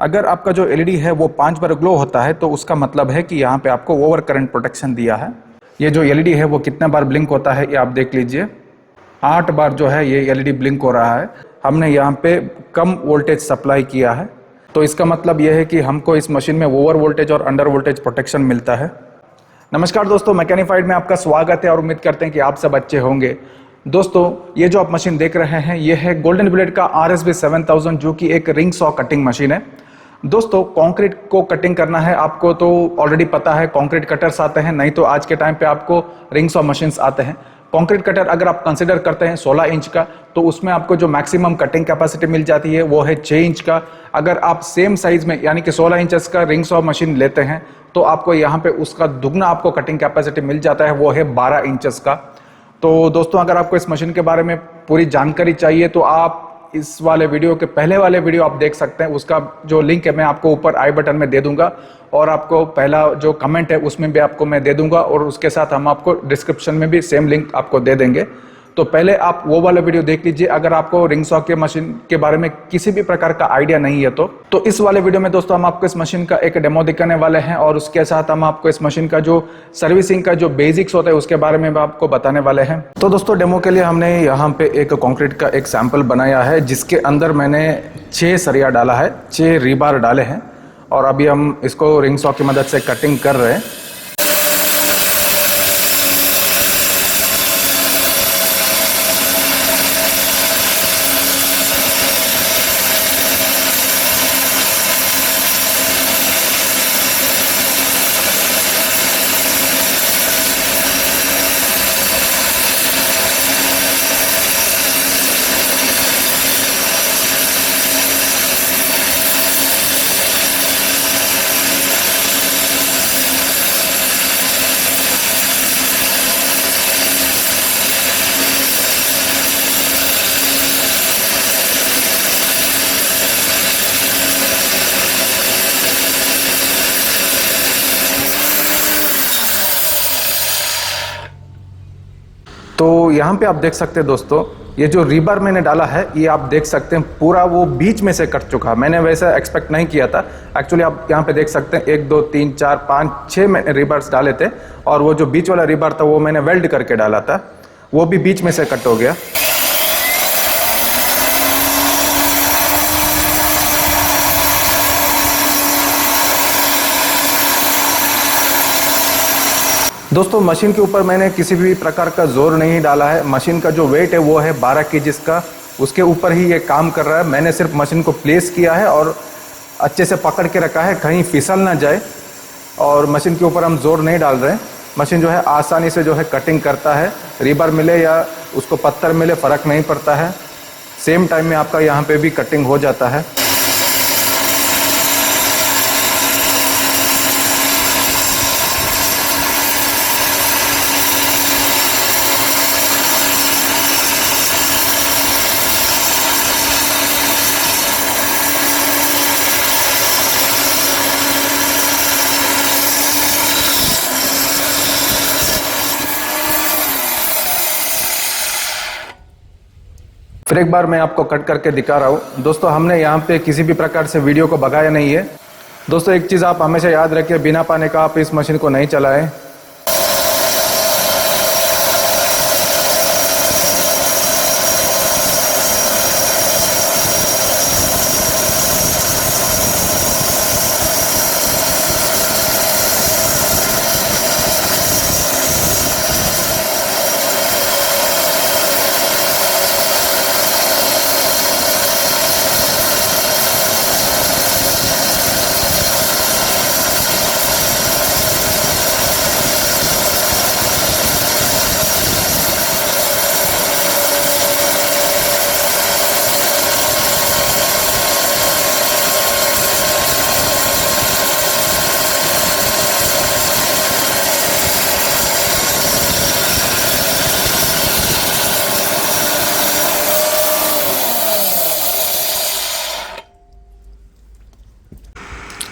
अगर आपका जो एलईडी है वो 5 बार ग्लो होता है तो उसका मतलब है कि यहाँ पे आपको ओवर करंट प्रोटेक्शन दिया है। ये जो एलईडी है वो कितने बार ब्लिंक होता है ये आप देख लीजिए। 8 बार जो है ये एलईडी ब्लिंक हो रहा है। हमने यहाँ पे कम वोल्टेज सप्लाई किया है, तो इसका मतलब यह है कि हमको इस मशीन में ओवर वोल्टेज और अंडर वोल्टेज प्रोटेक्शन मिलता है। नमस्कार दोस्तों, मैकेनिफाइड में आपका स्वागत है और उम्मीद करते हैं कि आप सब अच्छे होंगे। दोस्तों, ये जो आप मशीन देख रहे हैं ये है गोल्डन ब्लेड का RSB 7000, जो कि एक रिंग सॉ कटिंग मशीन है। दोस्तों, कंक्रीट को कटिंग करना है आपको तो ऑलरेडी पता है, कंक्रीट कटर्स आते हैं, नहीं तो आज के टाइम पे आपको रिंग सॉ मशीन्स आते हैं। कंक्रीट कटर अगर आप कंसिडर करते हैं 16 इंच का, तो उसमें आपको जो मैक्सिमम कटिंग कैपेसिटी मिल जाती है वो है 6 इंच का। अगर आप सेम साइज में यानी कि 16 इंचेस का रिंग सॉ मशीन लेते हैं तो आपको यहाँ पे उसका दुगना आपको कटिंग कैपेसिटी मिल जाता है, वो है 12 इंचेस का। तो दोस्तों, अगर आपको इस मशीन के बारे में पूरी जानकारी चाहिए तो आप इस वाले वीडियो के पहले वाले वीडियो आप देख सकते हैं। उसका जो लिंक है मैं आपको ऊपर आई बटन में दे दूंगा और आपको पहला जो कमेंट है उसमें भी आपको मैं दे दूंगा, और उसके साथ हम आपको डिस्क्रिप्शन में भी सेम लिंक आपको दे देंगे। तो पहले आप वो वाला वीडियो देख लीजिए अगर आपको रिंग सॉ के मशीन के बारे में किसी भी प्रकार का आइडिया नहीं है तो इस वाले वीडियो में दोस्तों हम आपको इस मशीन का एक डेमो दिखाने वाले हैं, और उसके साथ हम आपको इस मशीन का जो सर्विसिंग का जो बेसिक्स होता है उसके बारे में भी आपको बताने वाले हैं। तो दोस्तों, डेमो के लिए हमने यहाँ पे एक कंक्रीट का एक सैंपल बनाया है जिसके अंदर मैंने 6 सरिया डाला है, 6 रीबार डाले हैं, और अभी हम इसको रिंग सॉ की मदद से कटिंग कर रहे हैं। तो यहाँ पे आप देख सकते हैं दोस्तों, ये जो रीबार मैंने डाला है ये आप देख सकते हैं पूरा वो बीच में से कट चुका है। मैंने वैसा एक्सपेक्ट नहीं किया था। एक्चुअली आप यहाँ पे देख सकते हैं 1 2 3 4 5 6 मैंने रीबार्स डाले थे, और वो जो बीच वाला रीबार था वो मैंने वेल्ड करके डाला था, वो भी बीच में से कट हो गया। दोस्तों, मशीन के ऊपर मैंने किसी भी प्रकार का जोर नहीं डाला है। मशीन का जो वेट है वो है 12 केजीज का, उसके ऊपर ही ये काम कर रहा है। मैंने सिर्फ मशीन को प्लेस किया है और अच्छे से पकड़ के रखा है, कहीं फिसल ना जाए, और मशीन के ऊपर हम जोर नहीं डाल रहे हैं। मशीन जो है आसानी से जो है कटिंग करता है, रीबर मिले या उसको पत्थर मिले फ़र्क नहीं पड़ता है, सेम टाइम में आपका यहाँ पे भी कटिंग हो जाता है। फिर एक बार मैं आपको कट करके दिखा रहा हूँ। दोस्तों, हमने यहाँ पे किसी भी प्रकार से वीडियो को भगाया नहीं है। दोस्तों, एक चीज़ आप हमेशा याद रखिए, बिना पानी का आप इस मशीन को नहीं चलाएं।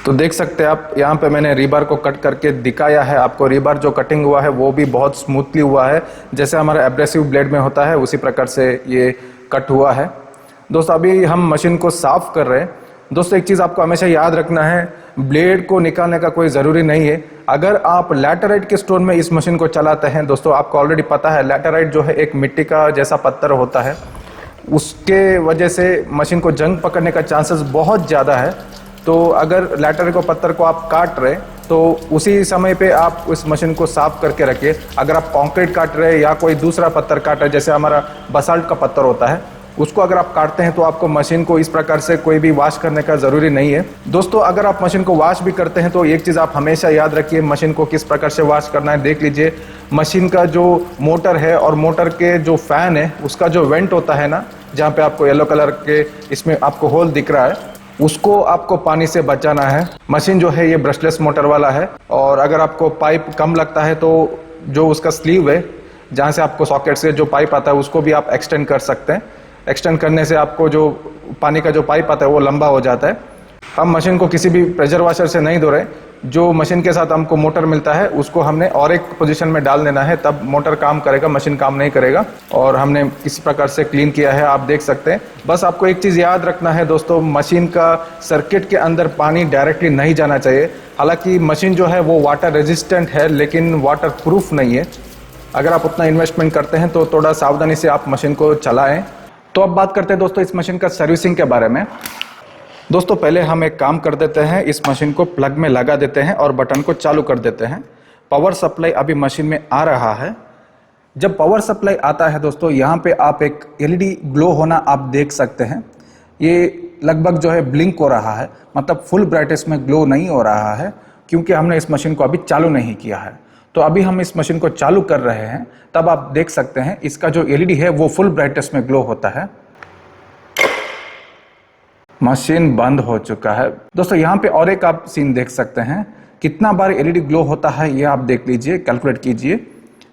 तो देख सकते हैं आप, यहाँ पे मैंने रीबार को कट करके दिखाया है आपको। रीबार जो कटिंग हुआ है वो भी बहुत स्मूथली हुआ है, जैसे हमारा एब्रेसिव ब्लेड में होता है उसी प्रकार से ये कट हुआ है। दोस्तों, अभी हम मशीन को साफ़ कर रहे हैं। दोस्तों एक चीज़ आपको हमेशा याद रखना है, ब्लेड को निकालने का कोई ज़रूरी नहीं है। अगर आप लैटेराइट के स्टोन में इस मशीन को चलाते हैं, दोस्तों आपको ऑलरेडी पता है लैटेराइट जो है एक मिट्टी का जैसा पत्थर होता है, उसके वजह से मशीन को जंग पकड़ने का चांसेस बहुत ज़्यादा है। तो अगर लैटेराइट को पत्थर को आप काट रहे तो उसी समय पे आप उस मशीन को साफ करके रखिए। अगर आप कंक्रीट काट रहे या कोई दूसरा पत्थर काट रहे, जैसे हमारा बसाल्ट का पत्थर होता है, उसको अगर आप काटते हैं तो आपको मशीन को इस प्रकार से कोई भी वॉश करने का ज़रूरी नहीं है। दोस्तों अगर आप मशीन को वॉश भी करते हैं तो एक चीज़ आप हमेशा याद रखिए, मशीन को किस प्रकार से वॉश करना है। देख लीजिए मशीन का जो मोटर है और मोटर के जो फ़ैन है उसका जो वेंट होता है ना, जहाँ पे आपको येलो कलर के इसमें आपको होल दिख रहा है, उसको आपको पानी से बचाना है। मशीन जो है ये ब्रशलेस मोटर वाला है, और अगर आपको पाइप कम लगता है तो जो उसका स्लीव है, जहाँ से आपको सॉकेट से जो पाइप आता है उसको भी आप एक्सटेंड कर सकते हैं। एक्सटेंड करने से आपको जो पानी का जो पाइप आता है वो लंबा हो जाता है। हम मशीन को किसी भी प्रेशर वॉशर से नहीं धो रहे, जो मशीन के साथ हमको मोटर मिलता है उसको हमने और एक पोजीशन में डाल देना है, तब मोटर काम करेगा, मशीन काम नहीं करेगा। और हमने किसी प्रकार से क्लीन किया है, आप देख सकते हैं। बस आपको एक चीज़ याद रखना है दोस्तों, मशीन का सर्किट के अंदर पानी डायरेक्टली नहीं जाना चाहिए। हालांकि मशीन जो है वो वाटर रेजिस्टेंट है लेकिन वाटर प्रूफ नहीं है। अगर आप उतना इन्वेस्टमेंट करते हैं तो थोड़ा सावधानी से आप मशीन को चलाएँ। तो अब बात करते हैं दोस्तों इस मशीन का सर्विसिंग के बारे में। दोस्तों पहले हम एक काम कर देते हैं, इस मशीन को प्लग में लगा देते हैं और बटन को चालू कर देते हैं। पावर सप्लाई अभी मशीन में आ रहा है। जब पावर सप्लाई आता है दोस्तों, यहाँ पे आप एक एलईडी ग्लो होना आप देख सकते हैं। ये लगभग जो है ब्लिंक हो रहा है, मतलब फुल ब्राइटनेस में ग्लो नहीं हो रहा है, क्योंकि हमने इस मशीन को अभी चालू नहीं किया है। तो अभी हम इस मशीन को चालू कर रहे हैं, तब आप देख सकते हैं इसका जो एलईडी है वो फुल ब्राइटनेस में ग्लो होता है। मशीन बंद हो चुका है। दोस्तों यहाँ पे और एक आप सीन देख सकते हैं, कितना बार एलईडी ग्लो होता है ये आप देख लीजिए, कैलकुलेट कीजिए।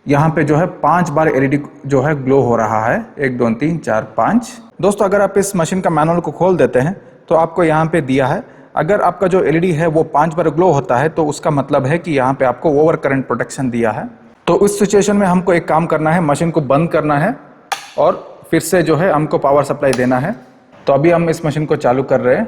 यहाँ पे जो है 5 बार एलईडी जो है ग्लो हो रहा है, 1 2 3 4 5। दोस्तों अगर आप इस मशीन का मैनुअल को खोल देते हैं तो आपको यहाँ पे दिया है, अगर आपका जो एलईडी है वो 5 बार ग्लो होता है तो उसका मतलब है कि यहाँ पे आपको ओवर करंट प्रोटेक्शन दिया है। तो उस सिचुएशन में हमको एक काम करना है, मशीन को बंद करना है और फिर से जो है हमको पावर सप्लाई देना है। तो अभी हम इस मशीन को चालू कर रहे हैं।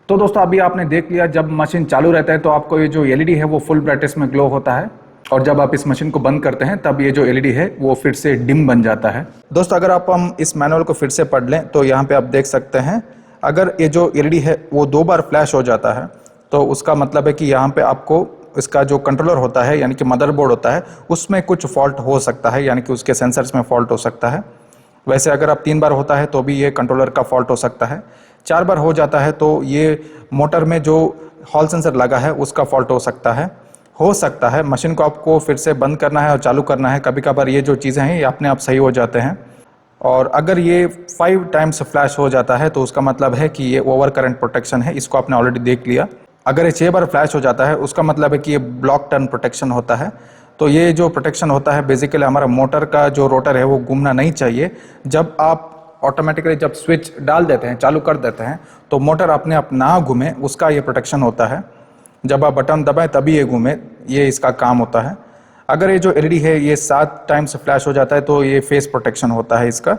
तो दोस्तों अभी आपने देख लिया, जब मशीन चालू रहता है तो आपको ये जो एलईडी है वो फुल ब्राइटनेस में ग्लो होता है, और जब आप इस मशीन को बंद करते हैं तब ये जो एलईडी है वो फिर से डिम बन जाता है। दोस्तों अगर हम इस मैनुअल को फिर से पढ़ लें तो यहाँ पे आप देख सकते हैं, अगर ये जो एलईडी है वो 2 बार फ्लैश हो जाता है तो उसका मतलब है कि यहाँ पे आपको इसका जो कंट्रोलर होता है यानी कि मदरबोर्ड होता है उसमें कुछ फॉल्ट हो सकता है, यानी कि उसके सेंसर्स में फॉल्ट हो सकता है। वैसे अगर आप 3 बार होता है तो भी ये कंट्रोलर का फॉल्ट हो सकता है। 4 बार हो जाता है तो ये मोटर में जो हॉल सेंसर लगा है उसका फॉल्ट हो सकता है। मशीन को आपको फिर से बंद करना है और चालू करना है। कभी कभार ये जो चीज़ें हैं ये अपने आप सही हो जाते हैं। और अगर ये 5 टाइम्स फ्लैश हो जाता है तो उसका मतलब है कि ये ओवर करंट प्रोटेक्शन है, इसको आपने ऑलरेडी देख लिया। अगर ये 6 बार फ्लैश हो जाता है उसका मतलब है कि ये ब्लॉक टर्न प्रोटेक्शन होता है। तो ये जो प्रोटेक्शन होता है बेसिकली हमारा मोटर का जो रोटर है वो घूमना नहीं चाहिए। जब आप ऑटोमेटिकली जब स्विच डाल देते हैं, चालू कर देते हैं, तो मोटर अपने आप ना घूमे, उसका ये प्रोटेक्शन होता है। जब आप बटन दबाएं तभी ये घूमे, ये इसका काम होता है। अगर ये जो एलईडी है ये 7 टाइम्स फ्लैश हो जाता है तो ये फेस प्रोटेक्शन होता है इसका।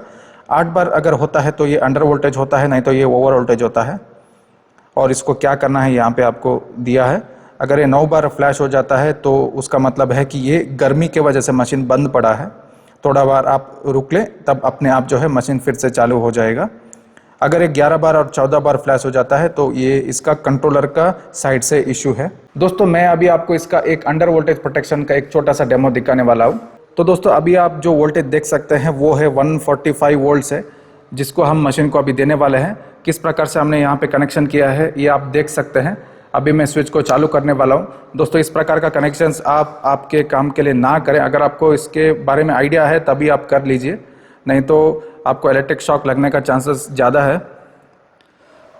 8 बार अगर होता है तो ये अंडर वोल्टेज होता है, नहीं तो ये ओवर वोल्टेज होता है। और इसको क्या करना है यहाँ पे आपको दिया है। अगर ये 9 बार फ्लैश हो जाता है तो उसका मतलब है कि ये गर्मी के वजह से मशीन बंद पड़ा है। थोड़ा बार आप रुक लें तब अपने आप जो है मशीन फिर से चालू हो जाएगा। अगर ये 11 बार और 14 बार फ्लैश हो जाता है तो ये इसका कंट्रोलर का साइड से इशू है। दोस्तों मैं अभी आपको इसका एक अंडर वोल्टेज प्रोटेक्शन का एक छोटा सा डेमो दिखाने वाला हूँ। तो दोस्तों अभी आप जो वोल्टेज देख सकते हैं वो है 145 वोल्ट्स है, जिसको हम मशीन को अभी देने वाले हैं। किस प्रकार से हमने यहाँ पे कनेक्शन किया है ये आप देख सकते हैं। अभी मैं स्विच को चालू करने वाला हूँ। दोस्तों इस प्रकार का कनेक्शंस आप आपके काम के लिए ना करें। अगर आपको इसके बारे में आइडिया है तभी आप कर लीजिए, नहीं तो आपको इलेक्ट्रिक शॉक लगने का चांसेस ज़्यादा है।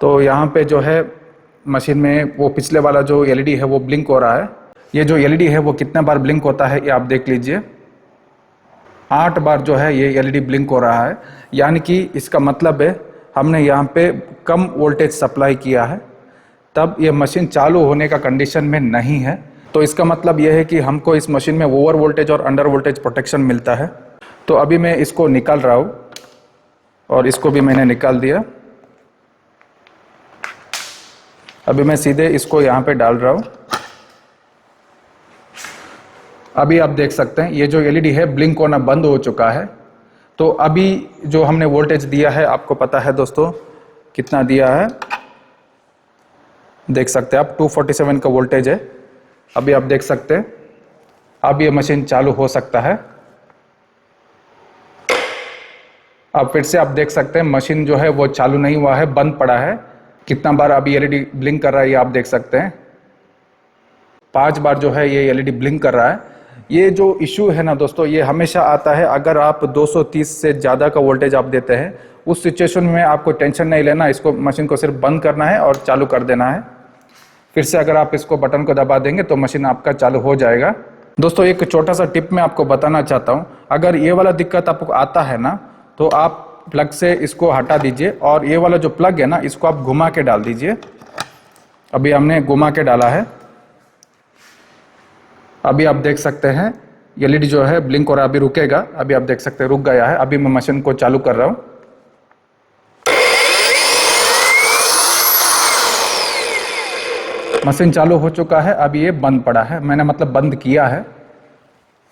तो यहाँ पे जो है मशीन में वो पिछले वाला जो एलईडी है वो ब्लिंक हो रहा है। ये जो एलईडी है वो कितना बार ब्लिंक होता है ये आप देख लीजिए। 8 बार जो है ये एलईडी ब्लिंक हो रहा है, यानी कि इसका मतलब है हमने यहाँ पे कम वोल्टेज सप्लाई किया है, तब ये मशीन चालू होने का कंडीशन में नहीं है। तो इसका मतलब यह है कि हमको इस मशीन में ओवर वोल्टेज और अंडर वोल्टेज प्रोटेक्शन मिलता है। तो अभी मैं इसको निकाल रहा हूँ और इसको भी मैंने निकाल दिया। अभी मैं सीधे इसको यहाँ पे डाल रहा हूँ। अभी आप देख सकते हैं ये जो एलईडी है ब्लिंक होना बंद हो चुका है। तो अभी जो हमने वोल्टेज दिया है आपको पता है दोस्तों कितना दिया है, देख सकते हैं आप 247 का वोल्टेज है। अभी आप देख सकते हैं अब ये मशीन चालू हो सकता है। अब फिर से आप देख सकते हैं मशीन जो है वो चालू नहीं हुआ है, बंद पड़ा है। कितना बार अभी एलईडी ब्लिंक कर रहा है ये आप देख सकते हैं। 5 बार जो है ये एलईडी ब्लिंक कर रहा है। ये जो इशू है ना दोस्तों ये हमेशा आता है अगर आप 230 से ज़्यादा का वोल्टेज आप देते हैं। उस सिचुएशन में आपको टेंशन नहीं लेना, इसको मशीन को सिर्फ बंद करना है और चालू कर देना है। फिर से अगर आप इसको बटन को दबा देंगे तो मशीन आपका चालू हो जाएगा। दोस्तों एक छोटा सा टिप मैं आपको बताना चाहता हूँ, अगर ये वाला दिक्कत आपको आता है ना तो आप प्लग से इसको हटा दीजिए और ये वाला जो प्लग है ना इसको आप घुमा के डाल दीजिए। अभी हमने घुमा के डाला है। अभी आप देख सकते हैं एलईडी जो है ब्लिंक हो रहा है, अभी रुकेगा। अभी आप देख सकते हैं रुक गया है। अभी मैं मशीन को चालू कर रहा हूं। मशीन चालू हो चुका है। अभी ये बंद पड़ा है, मैंने मतलब बंद किया है।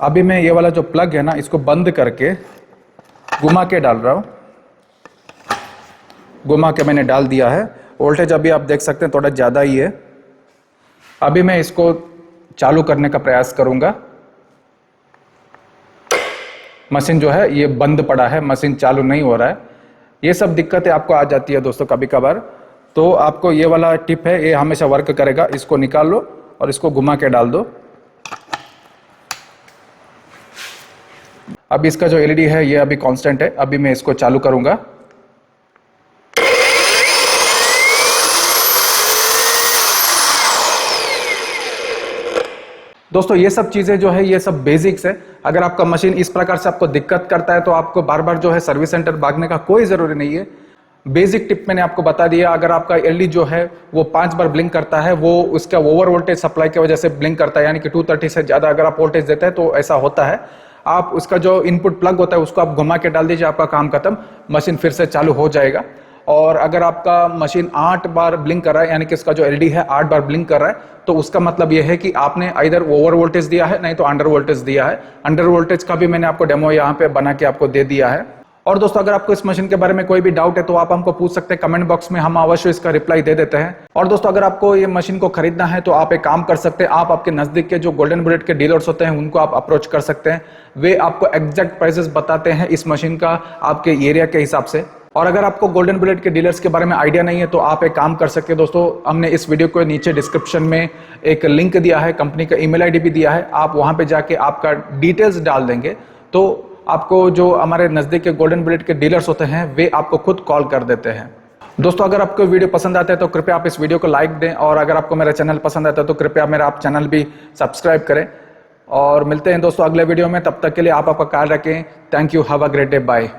अभी मैं ये वाला जो प्लग है ना इसको बंद करके घुमा के डाल रहा हूं। घुमा के मैंने डाल दिया है। वोल्टेज अभी आप देख सकते हैं थोड़ा ज़्यादा ही है। अभी मैं इसको चालू करने का प्रयास करूंगा। मशीन जो है ये बंद पड़ा है, मशीन चालू नहीं हो रहा है। ये सब दिक्कतें आपको आ जाती है दोस्तों कभी कभार। तो आपको ये वाला टिप है, ये हमेशा वर्क करेगा। इसको निकाल लो और इसको घुमा के डाल दो। अब इसका जो एलईडी है ये अभी कांस्टेंट है। अभी मैं इसको चालू करूंगा। दोस्तों ये सब चीज़ें जो है ये सब बेसिक्स है। अगर आपका मशीन इस प्रकार से आपको दिक्कत करता है तो आपको बार बार जो है सर्विस सेंटर भागने का कोई ज़रूरी नहीं है। बेसिक टिप मैंने आपको बता दिया। अगर आपका एलईडी जो है वो 5 बार ब्लिंक करता है, वो उसका ओवर वोल्टेज सप्लाई की वजह से ब्लिंक करता है, यानी कि 230 से ज़्यादा अगर आप वोल्टेज देते हैं तो ऐसा होता है। आप उसका जो इनपुट प्लग होता है उसको आप घुमा के डाल दीजिए, आपका काम खत्म, मशीन फिर से चालू हो जाएगा। और अगर आपका मशीन 8 बार ब्लिंक कर रहा है, यानी कि इसका जो एलईडी है 8 बार ब्लिंक कर रहा है, तो उसका मतलब यह है कि आपने इधर ओवर वोल्टेज दिया है नहीं तो अंडर वोल्टेज दिया है। अंडर वोल्टेज का भी मैंने आपको डेमो यहाँ पे बना के आपको दे दिया है। और दोस्तों अगर आपको इस मशीन के बारे में कोई भी डाउट है तो आप हमको पूछ सकते हैं कमेंट बॉक्स में, हम अवश्य इसका रिप्लाई दे देते हैं। और दोस्तों अगर आपको ये मशीन को खरीदना है तो आप एक काम कर सकते हैं, आप आपके नजदीक के जो गोल्डन बुलेट के डीलर्स होते हैं उनको आप अप्रोच कर सकते हैं। वे आपको एग्जैक्ट प्राइसेस बताते हैं इस मशीन का आपके एरिया के हिसाब से। और अगर आपको गोल्डन बुलेट के डीलर्स के बारे में आइडिया नहीं है तो आप एक काम कर सकते हैं दोस्तों, हमने इस वीडियो को नीचे डिस्क्रिप्शन में एक लिंक दिया है, कंपनी का ईमेल आईडी भी दिया है। आप वहां पे जाके आपका डिटेल्स डाल देंगे तो आपको जो हमारे नजदीक के गोल्डन बुलेट के डीलर्स होते हैं वे आपको खुद कॉल कर देते हैं। दोस्तों अगर आपको वीडियो पसंद आता है तो कृपया आप इस वीडियो को लाइक दें, और अगर आपको मेरा चैनल पसंद आता है तो कृपया मेरा आप चैनल भी सब्सक्राइब करें। और मिलते हैं दोस्तों अगले वीडियो में, तब तक के लिए आप आपका ख्याल रखें। Thank you, have a great day, bye.